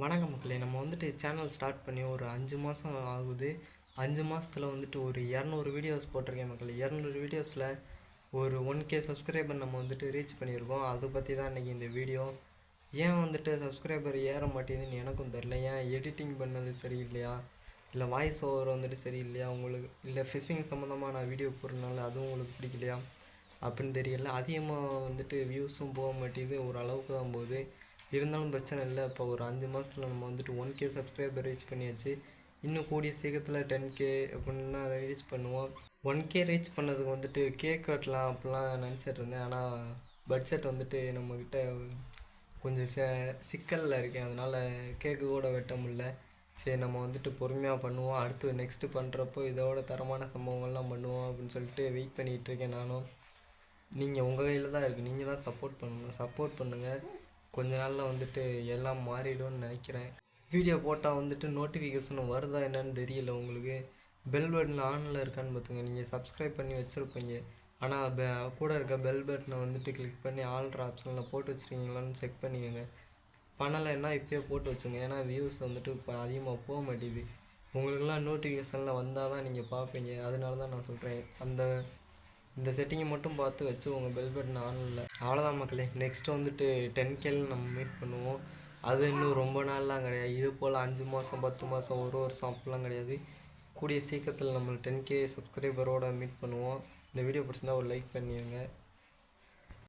வணக்கம் மக்களே. நம்ம வந்துட்டு சேனல் ஸ்டார்ட் பண்ணி ஒரு 5 மாதம் ஆகுது. 5 மாதத்தில் வந்துட்டு ஒரு 200 வீடியோஸ் போட்டிருக்கேன் மக்களே. 200 வீடியோஸில் ஒரு 1K சப்ஸ்கிரைபர் நம்ம வந்துட்டு ரீச் பண்ணியிருக்கோம். அதை பற்றி தான் இன்றைக்கி இந்த வீடியோ. ஏன் வந்துட்டு சப்ஸ்கிரைபர் ஏற மாட்டேங்குதுன்னு எனக்கும் தெரில. ஏன் எடிட்டிங் பண்ணது சரியில்லையா, இல்லை வாய்ஸ் ஓவர் வந்துட்டு சரியில்லையா உங்களுக்கு, இல்லை ஃபிஷிங் சம்மந்தமாக நான் வீடியோ போடுறதுனால அதுவும் உங்களுக்கு பிடிக்கலையா அப்படின்னு தெரியல. அதிகமாக வந்துட்டு வியூஸும் போக மாட்டேங்குது, ஒரு அளவுக்கு தான் போகுது. இருந்தாலும் பிரச்சனை இல்லை. இப்போ ஒரு 5 மாதத்தில் நம்ம வந்துட்டு 1K சப்ஸ்கிரைபர் ரீச் பண்ணியாச்சு. இன்னும் கூடிய சீக்கிரத்தில் 10K அப்படின்னா அதை ரீச் பண்ணுவோம். 1K ரீச் பண்ணதுக்கு வந்துட்டு கேக் வெட்டலாம் அப்படிலாம் நினச்சிட்டு இருந்தேன். ஆனால் பட்ஜெட் வந்துட்டு நம்மக்கிட்ட கொஞ்சம் சிக்கலில் இருக்கேன். அதனால் கேக்கு கூட வெட்ட முடியல. சரி, நம்ம வந்துட்டு பொறுமையாக பண்ணுவோம். அடுத்து நெக்ஸ்ட்டு பண்ணுறப்போ இதோட தரமான சம்பவங்கள்லாம் பண்ணுவோம் அப்படின்னு சொல்லிட்டு வெயிட் பண்ணிகிட்ருக்கேன். நானும் நீங்கள் உங்கள் கையில் தான் இருக்குது. நீங்கள் தான் சப்போர்ட் பண்ணுங்கள். கொஞ்ச நாளில் வந்துட்டு எல்லாம் மாறிடும்னு நினைக்கிறேன். வீடியோ போட்டால் வந்துட்டு நோட்டிஃபிகேஷன் வருதா என்னன்னு தெரியல. உங்களுக்கு பெல் பட்டன் ஆனில் இருக்கான்னு பார்த்துங்க. நீங்கள் சப்ஸ்கிரைப் பண்ணி வச்சுருப்பீங்க, ஆனால் கூட இருக்க பெல் பட்டனை வந்துட்டு கிளிக் பண்ணி ஆல்ட்ரு ஆப்ஷனில் போட்டு வச்சுருக்கீங்களான்னு செக் பண்ணிக்கோங்க. பண்ணலைன்னா இப்போயே போட்டு வச்சுங்க. ஏன்னா வியூஸ் வந்துட்டு இப்போ அதிகமாக போக மாட்டேங்குது. உங்களுக்கெல்லாம் நோட்டிஃபிகேஷனில் வந்தால் தான் நீங்கள் பார்ப்பீங்க. அதனால தான் நான் சொல்கிறேன். இந்த செட்டிங்கை மட்டும் பார்த்து வச்சு உங்கள் பெல் பட்டன் ஆனில். அவ்வளோதான் மக்களே. நெக்ஸ்ட்டு வந்துட்டு 10Kல நம்ம மீட் பண்ணுவோம். அது இன்னும் ரொம்ப நாள்லாம் கிடையாது. இது போல் 5 மாதம் 10 மாதம் ஒரு வருஷம் அப்படிலாம் கிடையாது. கூடிய சீக்கிரத்தில் நம்ம 10K சப்ஸ்கிரைபரோடு மீட் பண்ணுவோம். இந்த வீடியோ பிடிச்சிருந்தா ஒரு லைக் பண்ணிடுங்க.